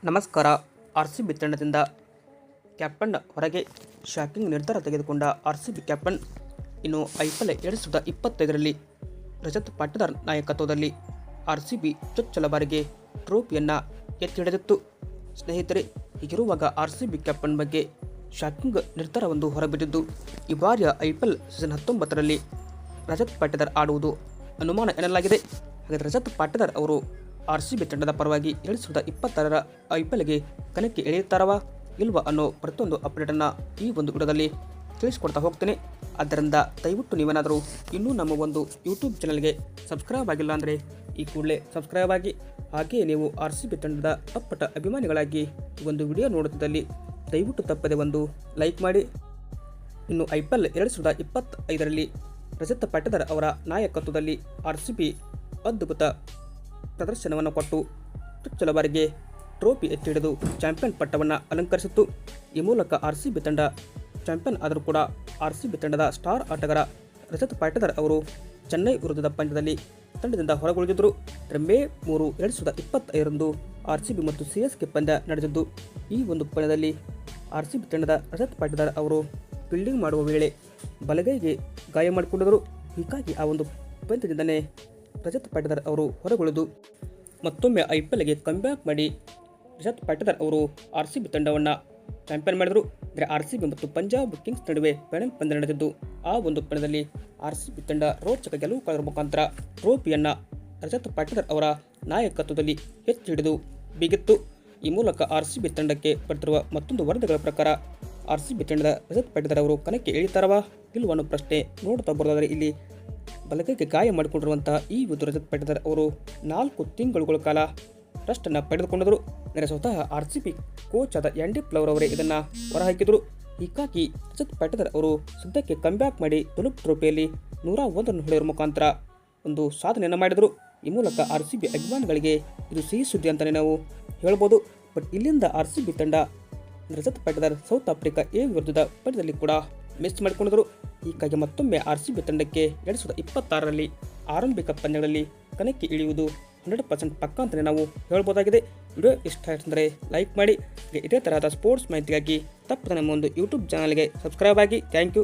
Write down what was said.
ನಮಸ್ಕಾರ. ಆರ್‌ಸಿಬಿ ತಂಡದಿಂದ ಕ್ಯಾಪ್ಟನ್ ಹೊರಗೆ ಶಾಕಿಂಗ್ ನಿರ್ಧಾರ ತೆಗೆದುಕೊಂಡ ಆರ್‌ಸಿಬಿ ಕ್ಯಾಪ್ಟನ್. ಇನ್ನು ಐಪಿಎಲ್ 2025ರಲ್ಲಿ ರಜತ್ ಪಾಟಿದಾರ್ ನಾಯಕತ್ವದಲ್ಲಿ ಆರ್‌ಸಿಬಿ ಚೊಚ್ಚಲ ಬಾರಿಗೆ ಟ್ರೋಫಿಯನ್ನು ಎತ್ತಿ ಹಿಡಿದಿತ್ತು. ಸ್ನೇಹಿತರೆ, ಹೀಗಿರುವಾಗ ಆರ್‌ಸಿಬಿ ಕ್ಯಾಪ್ಟನ್ ಬಗ್ಗೆ ಶಾಕಿಂಗ್ ನಿರ್ಧಾರವೊಂದು ಹೊರಬಿದ್ದಿದ್ದು, ಈ ಬಾರಿಯ ಐಪಿಎಲ್ ಸೀಸನ್ 19ರಲ್ಲಿ ರಜತ್ ಪಾಟಿದಾರ್ ಆಡುವುದು ಅನುಮಾನ ಎನ್ನಲಾಗಿದೆ. ಹಾಗಾದರೆ ರಜತ್ ಪಾಟಿದಾರ್ ಅವರು ಆರ್‌ಸಿಬಿ ತಂಡದ ಪರವಾಗಿ 2026ರ ಐಪಿಎಲ್ಗೆ ಕಣಕ್ಕೆ ಇಳಿಯುತ್ತಾರವಾ ಇಲ್ವಾ ಅನ್ನೋ ಪ್ರತಿಯೊಂದು ಅಪ್ಡೇಟನ್ನು ಈ ಒಂದು ವಿಡಿಯೋದಲ್ಲಿ ತಿಳಿಸ್ಕೊಡ್ತಾ ಹೋಗ್ತೇನೆ. ಆದ್ದರಿಂದ ದಯವಿಟ್ಟು ನೀವೇನಾದರೂ ಇನ್ನೂ ನಮ್ಮ ಒಂದು ಯೂಟ್ಯೂಬ್ ಚಾನಲ್ಗೆ ಸಬ್ಸ್ಕ್ರೈಬ್ ಆಗಿಲ್ಲ ಅಂದರೆ ಈ ಕೂಡಲೇ ಸಬ್ಸ್ಕ್ರೈಬ್ ಆಗಿ, ಹಾಗೆಯೇ ನೀವು ಆರ್‌ಸಿಬಿ ತಂಡದ ಅಪ್ಪಟ ಅಭಿಮಾನಿಗಳಾಗಿ ಈ ಒಂದು ವಿಡಿಯೋ ನೋಡುತ್ತಿದ್ದಲ್ಲಿ ದಯವಿಟ್ಟು ತಪ್ಪದೆ ಒಂದು ಲೈಕ್ ಮಾಡಿ. ಇನ್ನು ಐಪಿಎಲ್ 2025ರಲ್ಲಿ ರಜತ್ ಪಾಟಿದಾರ್ ಅವರ ನಾಯಕತ್ವದಲ್ಲಿ ಆರ್‌ಸಿಬಿ ಅದ್ಭುತ ಪ್ರದರ್ಶನವನ್ನು ಕೊಟ್ಟು ಚೊಚ್ಚಲ ಬಾರಿಗೆ ಟ್ರೋಫಿ ಎತ್ತಿ ಹಿಡಿದು ಚಾಂಪಿಯನ್ ಪಟ್ಟವನ್ನು ಅಲಂಕರಿಸಿತ್ತು. ಈ ಮೂಲಕ ಆರ್‌ಸಿಬಿ ತಂಡ ಚಾಂಪಿಯನ್ ಆದರೂ ಕೂಡ ಆರ್‌ಸಿಬಿ ತಂಡದ ಸ್ಟಾರ್ ಆಟಗಾರ ರಜತ್ ಪಾಟಿದಾರ್ ಅವರು ಚೆನ್ನೈ ವಿರುದ್ಧದ ಪಂದ್ಯದಲ್ಲಿ ತಂಡದಿಂದ ಹೊರಗುಳಿದಿದ್ದರು. ಮೇ 3, 2025ರಂದು ಆರ್‌ಸಿಬಿ ಮತ್ತು ಸಿಎಸ್ಕೆ ಪಂದ್ಯ ನಡೆದಿದ್ದು, ಈ ಒಂದು ಪಂದ್ಯದಲ್ಲಿ ಆರ್‌ಸಿಬಿ ತಂಡದ ರಜತ್ ಪಾಟಿದಾರ್ ಅವರು ಫೀಲ್ಡಿಂಗ್ ಮಾಡುವ ವೇಳೆ ಬಲಗೈಗೆ ಗಾಯ ಮಾಡಿಕೊಂಡಿದ್ದರು. ಹೀಗಾಗಿ ಆ ಒಂದು ಪಂದ್ಯದಿಂದಲೇ ರಜತ್ ಪಾಟಿದಾರ್ ಅವರು ಹೊರಗುಳಿದು ಮತ್ತೊಮ್ಮೆ ಐಪಿಎಲ್ಗೆ ಕಮ್ಬ್ಯಾಕ್ ಮಾಡಿ ರಜತ್ ಪಾಟಿದಾರ್ ಅವರು ಆರ್‌ಸಿಬಿ ತಂಡವನ್ನು ಚಾಂಪಿಯನ್ ಮಾಡಿದರು. ಅಂದರೆ ಆರ್‌ಸಿಬಿ ಮತ್ತು ಪಂಜಾಬ್ ಕಿಂಗ್ಸ್ ನಡುವೆ ಫೈನಲ್ ಪಂದ್ಯ ನಡೆದಿದ್ದು, ಆ ಒಂದು ಪಂದ್ಯದಲ್ಲಿ ಆರ್‌ಸಿಬಿ ತಂಡ ರೋಚಕ ಗೆಲುವು ಕಾಣುವ ಮುಖಾಂತರ ಟ್ರೋಫಿಯನ್ನು ರಜತ್ ಪಾಟಿದಾರ್ ಅವರ ನಾಯಕತ್ವದಲ್ಲಿ ಎತ್ತಿ ಹಿಡಿದು ಬೀಗಿತ್ತು. ಈ ಮೂಲಕ ಆರ್‌ಸಿಬಿ ತಂಡಕ್ಕೆ ಬರ್ತಿರುವ ಮತ್ತೊಂದು ವರದಿಗಳ ಪ್ರಕಾರ ಆರ್‌ಸಿಬಿ ತಂಡದ ರಜತ್ ಪಾಟಿದಾರ್ ಅವರು ಕಣಕ್ಕೆ ಇಳಿತಾರವಾ ಇಲ್ವ ಅನ್ನೋ ಪ್ರಶ್ನೆ ನೋಡ್ತಾ ಬರೋದಾದರೆ, ಇಲ್ಲಿ ಬಲಗೈಗೆ ಗಾಯ ಮಾಡಿಕೊಂಡಿರುವಂತಹ ಈ ಒಂದು ರಜತ್ ಪಾಟಿದಾರ್ ಅವರು 4 ತಿಂಗಳುಗಳ ಕಾಲ ರೆಸ್ಟನ್ನು ಪಡೆದುಕೊಂಡಿದ್ದರು. ಅಂದರೆ ಸ್ವತಃ ಆರ್‌ಸಿಬಿ ಕೋಚ್ ಆದ ಆ್ಯಂಡಿ ಫ್ಲವರ್ ಅವರೇ ಇದನ್ನು ಹೊರಹಾಕಿದರು. ಹೀಗಾಗಿ ರಜತ್ ಪಾಟಿದಾರ್ ಅವರು ಸದ್ಯಕ್ಕೆ ಕಮ್ಬ್ಯಾಕ್ ಮಾಡಿ ದುಲುಪ್ ಟ್ರೋಫಿಯಲ್ಲಿ 101 ರನ್ ಹೊಡೆಯುವ ಮುಖಾಂತರ ಒಂದು ಸಾಧನೆಯನ್ನು ಮಾಡಿದರು. ಈ ಮೂಲಕ ಆರ್‌ಸಿಬಿ ಅಭಿಮಾನಿಗಳಿಗೆ ಇದು ಸಿಹಿ ಸುದ್ದಿ ಅಂತಲೇ ನಾವು ಹೇಳ್ಬೋದು. ಬಟ್ ಇಲ್ಲಿಂದ ಆರ್‌ಸಿಬಿ ತಂಡ Rajat Patidar South Africa A ವಿರುದ್ಧದ ಪಂದ್ಯದಲ್ಲಿ ಕೂಡ ಮಿಸ್ ಮಾಡಿಕೊಂಡಿದ್ದರು. ಹೀಗಾಗಿ ಮತ್ತೊಮ್ಮೆ ಆರ್‌ಸಿಬಿ ತಂಡಕ್ಕೆ 2026ರಲ್ಲಿ ಆರಂಭಿಕ ಪಂದ್ಯಗಳಲ್ಲಿ ಕಣಕ್ಕೆ ಇಳಿಯುವುದು 100% ಪಕ್ಕಾ ಅಂತಲೇ ನಾವು ಹೇಳ್ಬೋದಾಗಿದೆ. ವಿಡಿಯೋ ಇಷ್ಟ ಆಯಿತಂದರೆ ಲೈಕ್ ಮಾಡಿ. ಇದೇ ತರಹದ ಸ್ಪೋರ್ಟ್ಸ್ ಮಾಹಿತಿಗಾಗಿ ತಪ್ಪದೆ ನಮ್ಮ ಒಂದು ಯೂಟ್ಯೂಬ್ ಚಾನಲ್ಗೆ ಸಬ್ಸ್ಕ್ರೈಬ್ ಆಗಿ. Thank you.